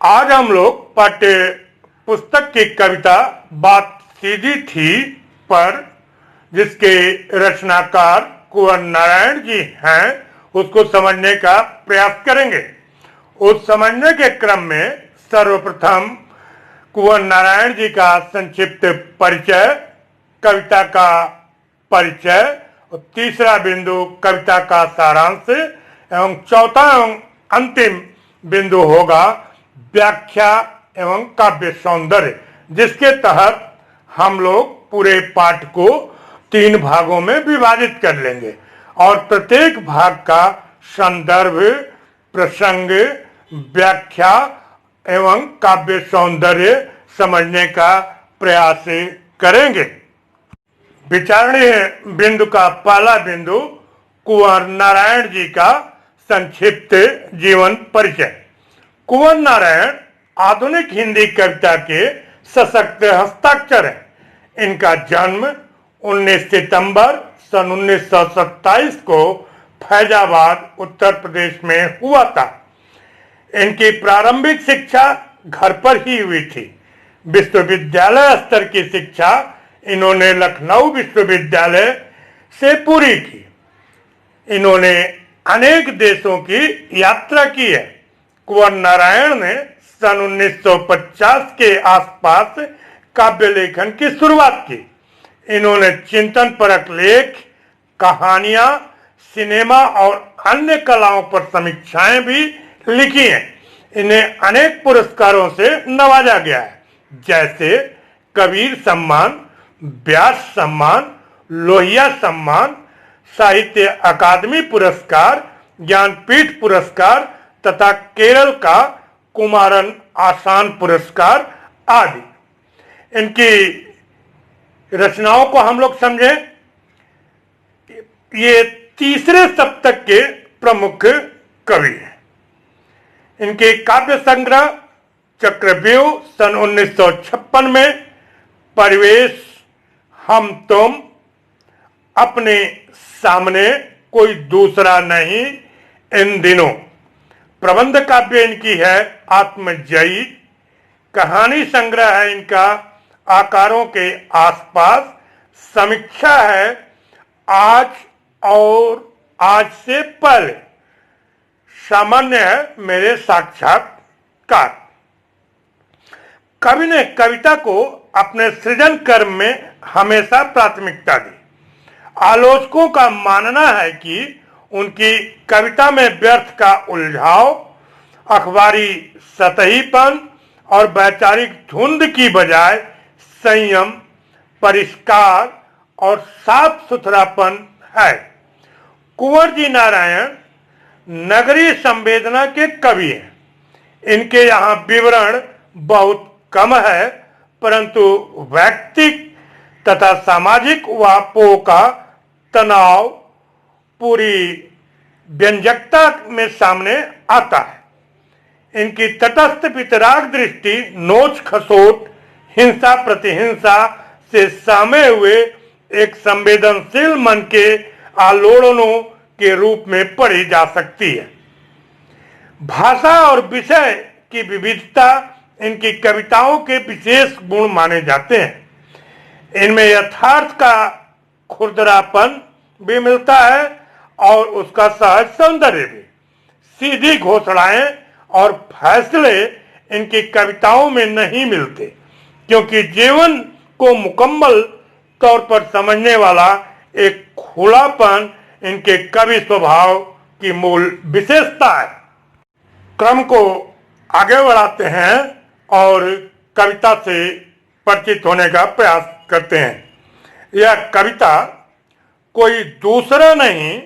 आज हम लोग पाठ्य पुस्तक की कविता बात सीधी थी पर जिसके रचनाकार कुंवर नारायण जी हैं उसको समझने का प्रयास करेंगे। उस समझने के क्रम में सर्वप्रथम कुंवर नारायण जी का संक्षिप्त परिचय, कविता का परिचय और तीसरा बिंदु कविता का सारांश एवं चौथा एवं अंतिम बिंदु होगा व्याख्या एवं काव्य सौंदर्य, जिसके तहत हम लोग पूरे पाठ को 3 भागों में विभाजित कर लेंगे और प्रत्येक भाग का संदर्भ, प्रसंग, व्याख्या एवं काव्य सौंदर्य समझने का प्रयास करेंगे। विचारणीय बिंदु का पहला बिंदु कुंवर नारायण जी का संक्षिप्त जीवन परिचय। कुंवर नारायण आधुनिक हिंदी कविता के सशक्त हस्ताक्षर हैं। इनका जन्म 19 सितंबर सन 1927 को फैजाबाद उत्तर प्रदेश में हुआ था। इनकी प्रारंभिक शिक्षा घर पर ही हुई थी। विश्वविद्यालय स्तर की शिक्षा इन्होंने लखनऊ विश्वविद्यालय से पूरी की। इन्होंने अनेक देशों की यात्रा की है। कुंवर नारायण ने सन 1950 के आसपास काव्य लेखन की शुरुआत की। इन्होंने चिंतन परक लेख, कहानियां, सिनेमा और अन्य कलाओं पर समीक्षाएं भी लिखी हैं। इन्हें अनेक पुरस्कारों से नवाजा गया है, जैसे कबीर सम्मान, व्यास सम्मान, लोहिया सम्मान, साहित्य अकादमी पुरस्कार, ज्ञानपीठ पुरस्कार तथा केरल का कुमारन आसान पुरस्कार आदि। इनकी रचनाओं को हम लोग समझें। ये तीसरे सप्तक के प्रमुख कवि हैं। इनके काव्य संग्रह चक्रव्यूह सन 1956 में, परिवेश, हम तुम, अपने सामने, कोई दूसरा नहीं, इन दिनों। प्रबंध काव्य इनकी है आत्मजयी। कहानी संग्रह है इनका आकारों के आसपास। समीक्षा है आज और आज से पहले। सामान्य है मेरे साक्षात्कार। कवि ने कविता को अपने सृजन कर्म में हमेशा प्राथमिकता दी। आलोचकों का मानना है कि उनकी कविता में व्यर्थ का उलझाव, अखबारी सतहीपन और वैचारिक धुंध की बजाय संयम, परिष्कार और साफ सुथरापन है। कुंवर जी नारायण नगरीय संवेदना के कवि हैं। इनके यहाँ विवरण बहुत कम है, परंतु व्यक्तिक तथा सामाजिक वापों का तनाव पूरी व्यंजकता में सामने आता है। इनकी तटस्थ वितराग दृष्टि नोच खसोट, हिंसा प्रतिहिंसा से सामे हुए एक संवेदनशील मन के आलोड़नों के रूप में पढ़ी जा सकती है। भाषा और विषय की विविधता इनकी कविताओं के विशेष गुण माने जाते हैं। इनमें यथार्थ का खुरदरापन भी मिलता है और उसका सहज सौंदर्य भी। सीधी घोषणाएं और फैसले इनकी कविताओं में नहीं मिलते, क्योंकि जीवन को मुकम्मल तौर पर समझने वाला एक खुलापन इनके कवि स्वभाव की मूल विशेषता है। क्रम को आगे बढ़ाते हैं और कविता से परिचित होने का प्रयास करते हैं। यह कविता कोई दूसरा नहीं,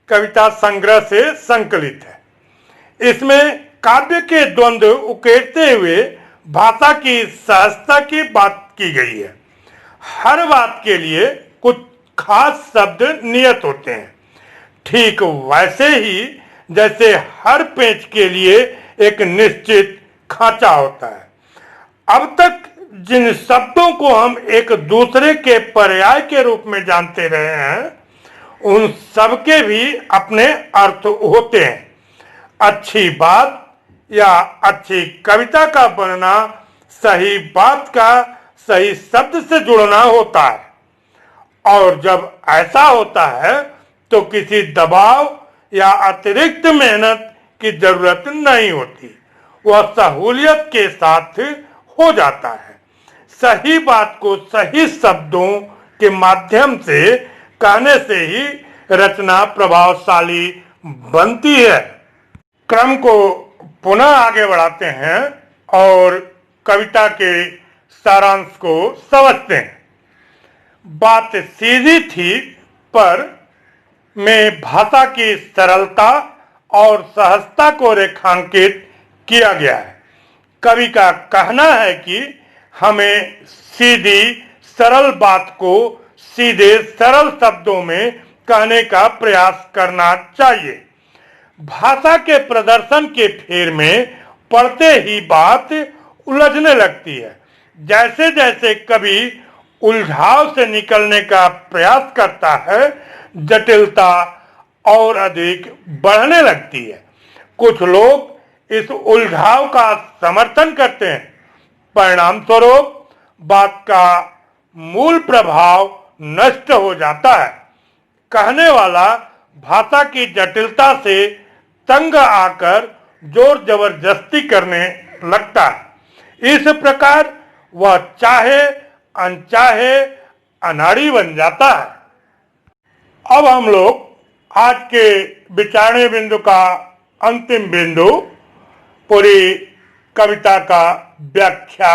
कविता संग्रह से संकलित है। इसमें काव्य के द्वंद्व उकेरते हुए भाषा की सहजता की बात की गई है। हर बात के लिए कुछ खास शब्द नियत होते हैं, ठीक वैसे ही जैसे हर पेंच के लिए एक निश्चित खांचा होता है। अब तक जिन शब्दों को हम एक दूसरे के पर्याय के रूप में जानते रहे हैं, उन सबके भी अपने अर्थ होते हैं। अच्छी बात या अच्छी कविता का बनना सही बात का सही शब्द से जुड़ना होता है। और जब ऐसा होता है तो किसी दबाव या अतिरिक्त मेहनत की जरूरत नहीं होती, वह सहूलियत के साथ हो जाता है। सही बात को सही शब्दों के माध्यम से कहने से ही रचना प्रभावशाली बनती है। क्रम को पुनः आगे बढ़ाते हैं और कविता के सारांश को समझते हैं। बात सीधी थी, पर में भाषा की सरलता और सहजता को रेखांकित किया गया है। कवि का कहना है कि हमें सीधी सरल बात को सीधे सरल शब्दों में कहने का प्रयास करना चाहिए। भाषा के प्रदर्शन के फेर में पढ़ते ही बात उलझने लगती है। जैसे जैसे कवि उलझाव से निकलने का प्रयास करता है, जटिलता और अधिक बढ़ने लगती है। कुछ लोग इस उलझाव का समर्थन करते हैं। परिणाम स्वरूप बात का मूल प्रभाव नष्ट हो जाता है। कहने वाला भाषा की जटिलता से तंग आकर जोर जबरदस्ती करने लगता है। इस प्रकार वह चाहे अनचाहे अनाड़ी बन जाता है। अब हम लोग आज के विचारणे बिंदु का अंतिम बिंदु, पूरी कविता का व्याख्या,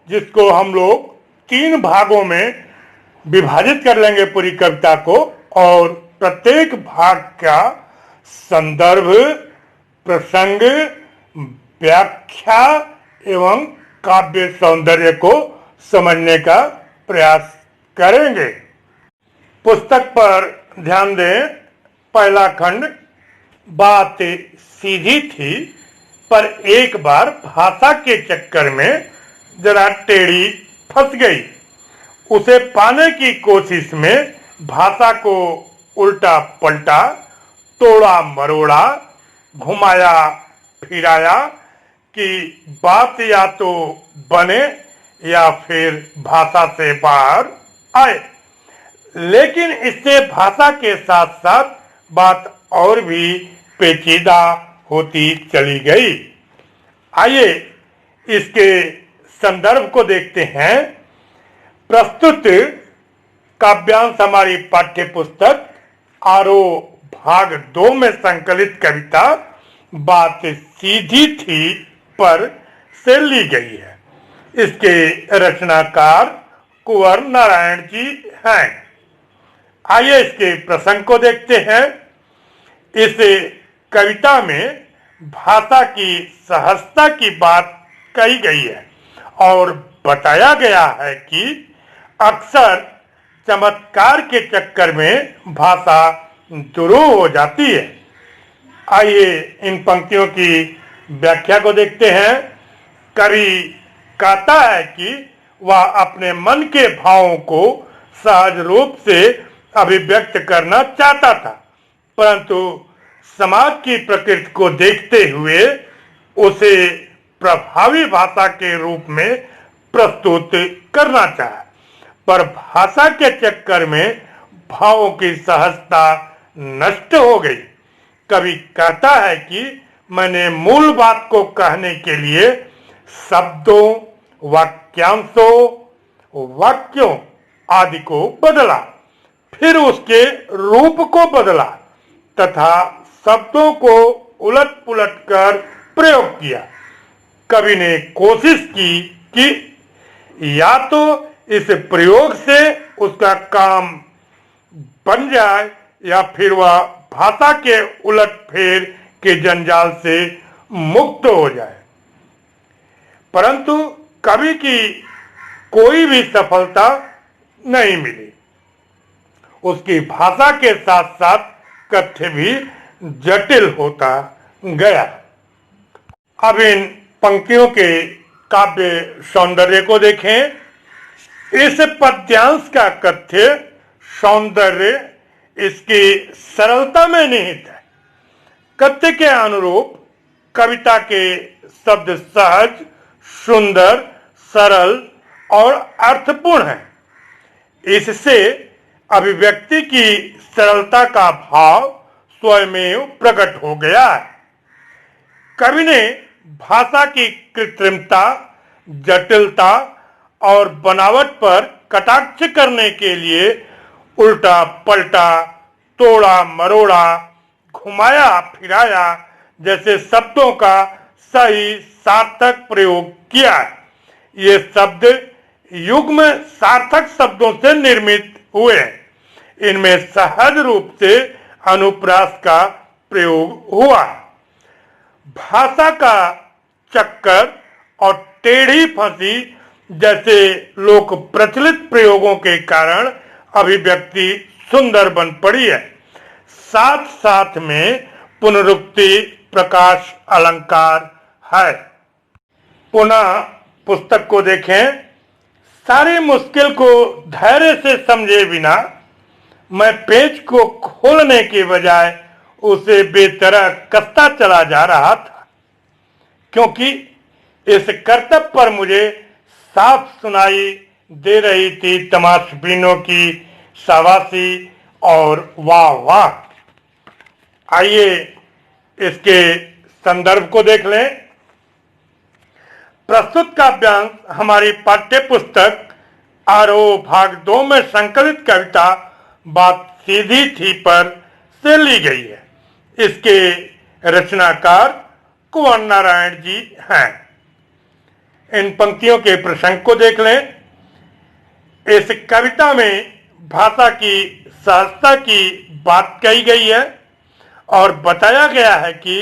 जिसको हम लोग 3 भागों में विभाजित कर लेंगे पूरी कविता को, और प्रत्येक भाग का संदर्भ, प्रसंग, व्याख्या एवं काव्य सौंदर्य को समझने का प्रयास करेंगे। पुस्तक पर ध्यान दें। पहला खंड, बात सीधी थी पर एक बार भाषा के चक्कर में जरा टेढ़ी फंस गई। उसे पाने की कोशिश में भाषा को उल्टा पलटा, तोड़ा मरोड़ा, घुमाया फिराया कि बात या तो बने या फिर भाषा से बाहर आए। लेकिन इससे भाषा के साथ साथ बात और भी पेचीदा होती चली गई। आइए इसके संदर्भ को देखते हैं। प्रस्तुत काव्यांश हमारी पाठ्य पुस्तक आरोह भाग 2 में संकलित कविता बात सीधी थी पर से ली गई है। इसके रचनाकार कुंवर नारायण जी हैं। आइए इसके प्रसंग को देखते हैं। इस कविता में भाषा की सहजता की बात कही गई है और बताया गया है कि अक्सर चमत्कार के चक्कर में भाषा दुरूह हो जाती है। आइए इन पंक्तियों की व्याख्या को देखते हैं। कवि कहता है कि वह अपने मन के भावों को सहज रूप से अभिव्यक्त करना चाहता था, परंतु समाज की प्रकृति को देखते हुए उसे प्रभावी भाषा के रूप में प्रस्तुत करना चाहा, पर भाषा के चक्कर में भावों की सहजता नष्ट हो गई। कवि कहता है कि मैंने मूल बात को कहने के लिए शब्दों, वाक्यांशों, वाक्यों आदि को बदला, फिर उसके रूप को बदला तथा शब्दों को उलट पुलट कर प्रयोग किया। कवि ने कोशिश की कि या तो इस प्रयोग से उसका काम बन जाए या फिर वह भाषा के उलट फेर के जंजाल से मुक्त हो जाए, परंतु कवि की कोई भी सफलता नहीं मिली। उसकी भाषा के साथ साथ कथ्य भी जटिल होता गया। अब इन पंक्तियों के काव्य सौंदर्य को देखें। इस पद्यांश का कथ्य सौंदर्य इसकी सरलता में निहित है। कथ्य के अनुरूप कविता के शब्द सहज, सुंदर, सरल और अर्थपूर्ण हैं। इससे अभिव्यक्ति की सरलता का भाव स्वयमेव प्रकट हो गया है। कवि ने भाषा की कृत्रिमता, जटिलता और बनावट पर कटाक्ष करने के लिए उल्टा पलटा, तोड़ा मरोड़ा, घुमाया फिराया जैसे शब्दों का सही सार्थक प्रयोग किया है। ये शब्द युग्म सार्थक शब्दों से निर्मित हुए हैं। इनमें सहज रूप से अनुप्रास का प्रयोग हुआ। भाषा का चक्कर और टेढ़ी फंसी जैसे लोक प्रचलित प्रयोगों के कारण अभिव्यक्ति सुंदर बन पड़ी है। साथ साथ में पुनरुक्ति, प्रकाश अलंकार है। पुनः पुस्तक को देखें। सारी मुश्किल को धैर्य से समझे बिना मैं पेज को खोलने के बजाय उसे बेतरह कसता चला जा रहा था, क्योंकि इस कर्तव्य पर मुझे साफ सुनाई दे रही थी तमाशबीनों की शाबाशी और वाह वाह। आइए इसके संदर्भ को देख लें। प्रस्तुत काव्यांश हमारी पाठ्य पुस्तक आरोह भाग 2 में संकलित कविता बात सीधी थी पर से ली गई है। इसके रचनाकार कुंवर नारायण जी हैं। इन पंक्तियों के प्रसंग को देख लें। इस कविता में भाषा की सहजता की बात कही गई है और बताया गया है कि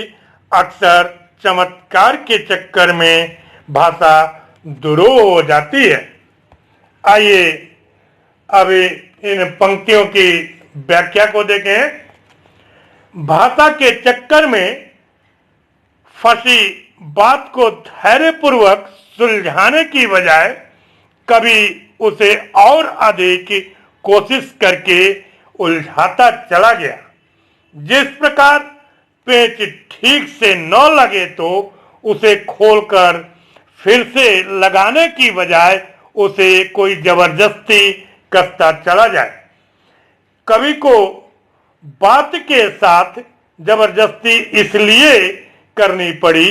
अक्सर चमत्कार के चक्कर में भाषा दुरूह हो जाती है। आइए अब इन पंक्तियों की व्याख्या को देखें। भाषा के चक्कर में फंसी बात को धैर्यपूर्वक सुलझाने की बजाय कभी उसे और अधिक कोशिश करके उलझाता चला गया। जिस प्रकार पेच ठीक से न लगे तो उसे खोलकर फिर से लगाने की बजाय उसे कोई जबरदस्ती कसता चला जाए। कवि को बात के साथ जबरदस्ती इसलिए करनी पड़ी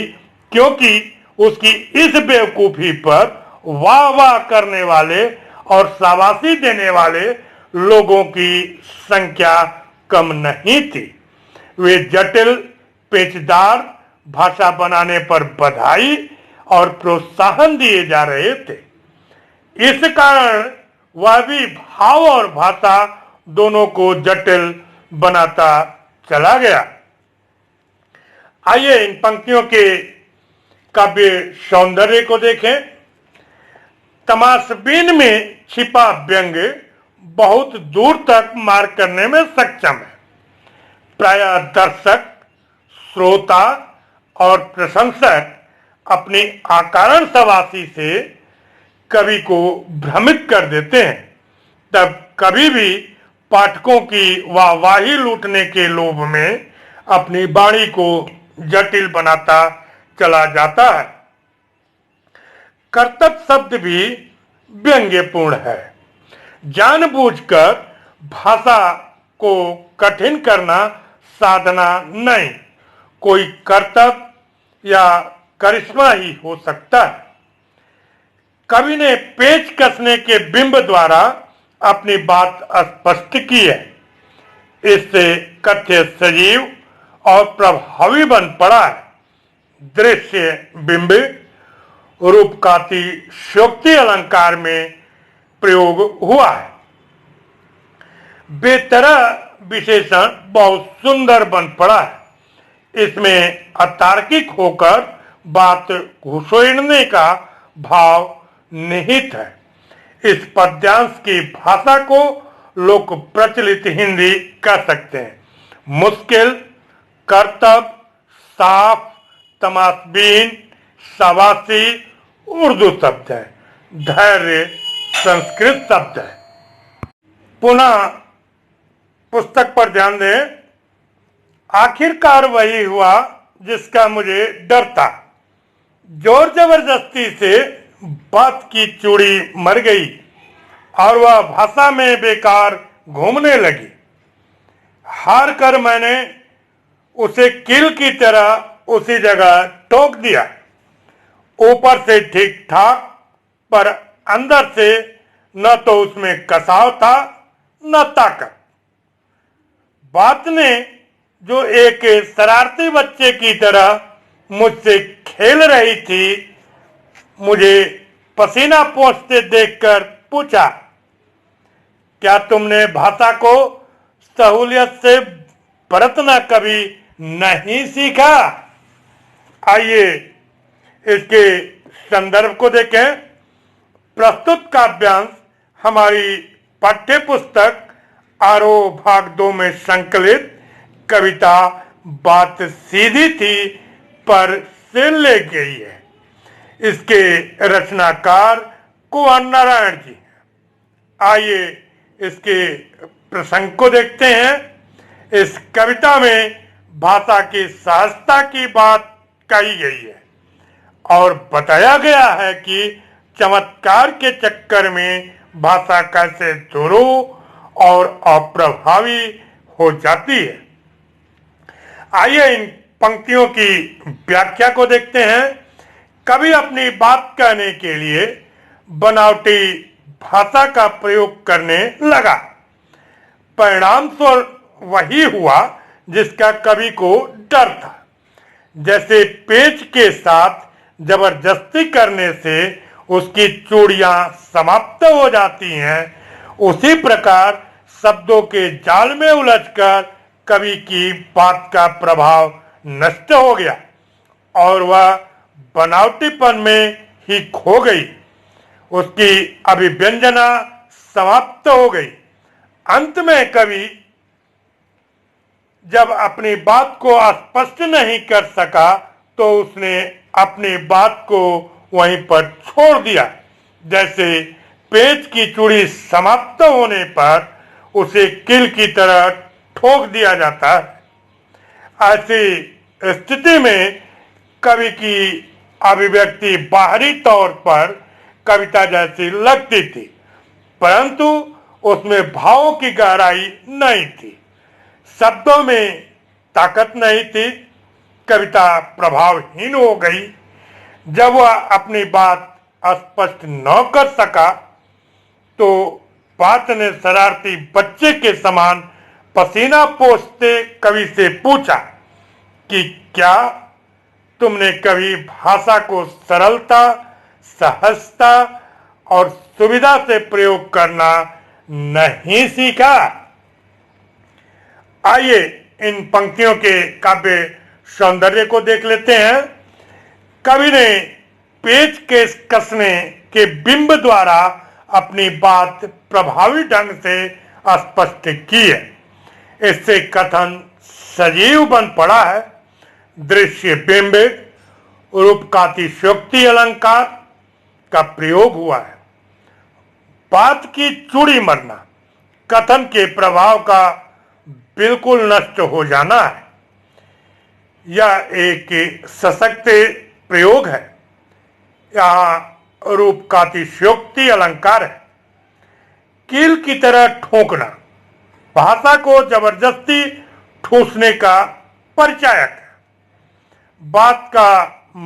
क्योंकि उसकी इस बेवकूफी पर वाह वाह करने वाले और शाबाशी देने वाले लोगों की संख्या कम नहीं थी। वे जटिल पेचदार भाषा बनाने पर बधाई और प्रोत्साहन दिए जा रहे थे। इस कारण वह भी भाव और भाषा दोनों को जटिल बनाता चला गया। आइए इन पंक्तियों के काव्य सौंदर्य को देखें। तमाशबीन में छिपा व्यंग बहुत दूर तक मार करने में सक्षम है। प्रायः दर्शक, श्रोता और प्रशंसक अपनी अकारण शाबाशी से कवि को भ्रमित कर देते हैं। तब कभी भी पाठकों की वाहवाही लूटने के लोभ में अपनी वाणी को जटिल बनाता चला जाता है। कर्तव्य शब्द भी व्यंग्यपूर्ण है। जानबूझकर भाषा को कठिन करना साधना नहीं, कोई कर्तव्य या करिश्मा ही हो सकता है। कवि ने पेच कसने के बिंब द्वारा अपनी बात स्पष्ट की है। इससे कथ्य सजीव और प्रभावी बन पड़ा है। दृश्य बिंब रूपकाती शोक्ति अलंकार में प्रयोग हुआ है। बेतरह विशेषण बहुत सुंदर बन पड़ा है। इसमें अतार्किक होकर बात घुसोड़ने का भाव निहित है। इस पद्यांश की भाषा को लोक प्रचलित हिंदी कह सकते हैं। मुश्किल, कर्तव्य, साफ, तमाशबीन, शाबाशी उर्दू शब्द है। धैर्य संस्कृत शब्द है। पुनः पुस्तक पर ध्यान दें। आखिरकार वही हुआ जिसका मुझे डर था। जोर जबरदस्ती से बात की चूड़ी मर गई और वह भाषा में बेकार घूमने लगी। हार कर मैंने उसे कील की तरह उसी जगह ठोक दिया। ऊपर से ठीक ठाक, पर अंदर से न तो उसमें कसाव था न ताकत। बात ने जो एक शरारती बच्चे की तरह मुझसे खेल रही थी, मुझे पसीना पोंछते देखकर पूछा, क्या तुमने भाषा को सहूलियत से बरतना कभी नहीं सीखा? आइए इसके संदर्भ को देखें। प्रस्तुत काव्यांश हमारी पाठ्य पुस्तक आरोह भाग 2 में संकलित कविता बात सीधी थी पर से ले गई है। इसके रचनाकार कुंवर नारायण जी हैं। आइए इसके प्रसंग को देखते हैं। इस कविता में भाषा की सहजता की बात कही गई है और बताया गया है कि चमत्कार के चक्कर में भाषा कैसे दुरूह और अप्रभावी हो जाती है। आइए इन पंक्तियों की व्याख्या को देखते हैं। कवि अपनी बात कहने के लिए बनावटी भाषा का प्रयोग करने लगा। परिणाम स्वरूप वही हुआ जिसका कवि को डर था। जैसे पेच के साथ जबरदस्ती करने से उसकी चूड़ियां समाप्त हो जाती हैं, उसी प्रकार शब्दों के जाल में उलझकर कवि की बात का प्रभाव नष्ट हो गया और वह बनावटीपन में ही खो गई। उसकी अभिव्यंजना समाप्त हो गई। अंत में कवि जब अपनी बात को स्पष्ट नहीं कर सका तो उसने अपनी बात को वहीं पर छोड़ दिया। जैसे पेच की चूड़ी समाप्त होने पर उसे कील की तरह ठोक दिया जाता है। ऐसी स्थिति में कवि की अभिव्यक्ति बाहरी तौर पर कविता जैसी लगती थी, परंतु उसमें भावों की गहराई नहीं थी, शब्दों में ताकत नहीं थी। कविता प्रभावहीन हो गई। जब वह अपनी बात स्पष्ट न कर सका तो बात ने शरारती बच्चे के समान पसीना पोंछते कवि से पूछा कि क्या तुमने कभी भाषा को सरलता, सहजता और सुविधा से प्रयोग करना नहीं सीखा? आइए इन पंक्तियों के काव्य सौंदर्य को देख लेते हैं। कवि ने पेच के कसने के बिंब द्वारा अपनी बात प्रभावी ढंग से स्पष्ट की है। इससे कथन सजीव बन पड़ा है। दृश्य बिंब, रूपकातिशयोक्ति अलंकार का प्रयोग हुआ है। बात की चूड़ी मरना कथन के प्रभाव का बिल्कुल नष्ट हो जाना है। यह एक सशक्त प्रयोग है। यहाँ रूपकातिशयोक्ति अलंकार है। कील की तरह ठोकना भाषा को जबरदस्ती ठूसने का परिचायक है। बात का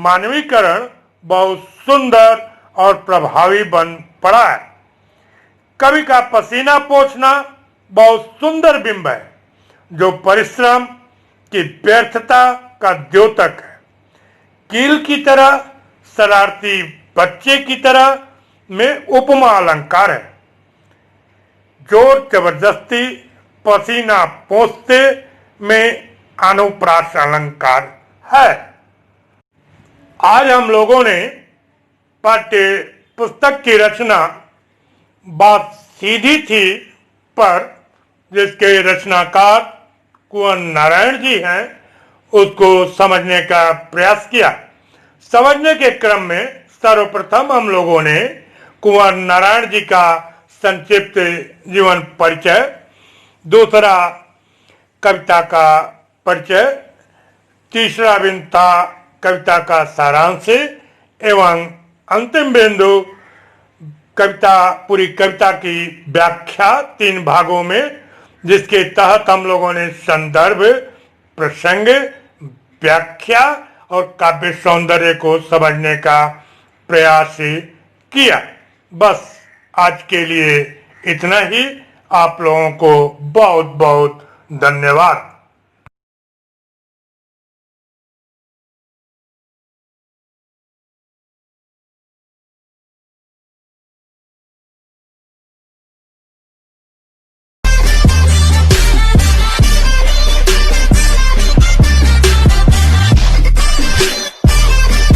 मानवीकरण बहुत सुंदर और प्रभावी बन पड़ा है। कवि का पसीना पोंछना बहुत सुंदर बिंब है जो परिश्रम की व्यर्थता का द्योतक है। कील की तरह, शरारती बच्चे की तरह में उपमा अलंकार है। जोर जबरदस्ती, पसीना पोंछते में अनुप्रास अलंकार है। आज हम लोगों ने पाठ्य पुस्तक की रचना बात सीधी थी पर जिसके रचनाकार कुंवर नारायण जी हैं, उसको समझने का प्रयास किया। समझने के क्रम में सर्वप्रथम हम लोगों ने कुंवर नारायण जी का संक्षिप्त जीवन परिचय, दूसरा कविता का परिचय, तीसरा बिंदु था कविता का सारांश एवं अंतिम बिंदु पूरी कविता की व्याख्या 3 भागों में, जिसके तहत हम लोगों ने संदर्भ, प्रसंग, व्याख्या और काव्य सौंदर्य को समझने का प्रयास किया। बस आज के लिए इतना ही। आप लोगों को बहुत बहुत धन्यवाद।